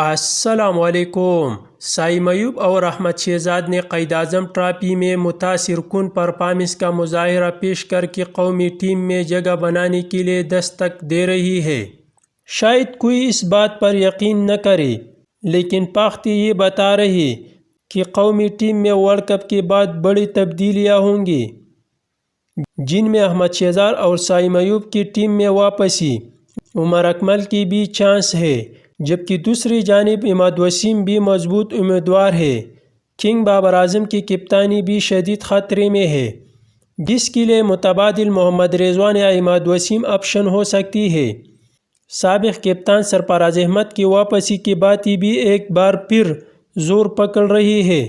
السلام علیکم۔ سعیم ایوب اور احمد شہزاد نے قائد اعظم ٹرافی میں متاثر کن پرفارمنس کا مظاہرہ پیش کر کے قومی ٹیم میں جگہ بنانے کے لیے دستک دے رہی ہے۔ شاید کوئی اس بات پر یقین نہ کرے، لیکن پختہ یہ بتا رہے کہ قومی ٹیم میں ورلڈ کپ کے بعد بڑی تبدیلیاں ہوں گی، جن میں احمد شہزاد اور سعیم ایوب کی ٹیم میں واپسی، عمر اکمل کی بھی چانس ہے، جبکہ دوسری جانب اماد وسیم بھی مضبوط امیدوار ہے۔ کنگ بابر اعظم کی کپتانی بھی شدید خطرے میں ہے، جس کے لیے متبادل محمد رضوان یا اماد وسیم آپشن ہو سکتی ہے۔ سابق کپتان سرفراز احمد کی واپسی کی باتیں بھی ایک بار پھر زور پکڑ رہی ہے۔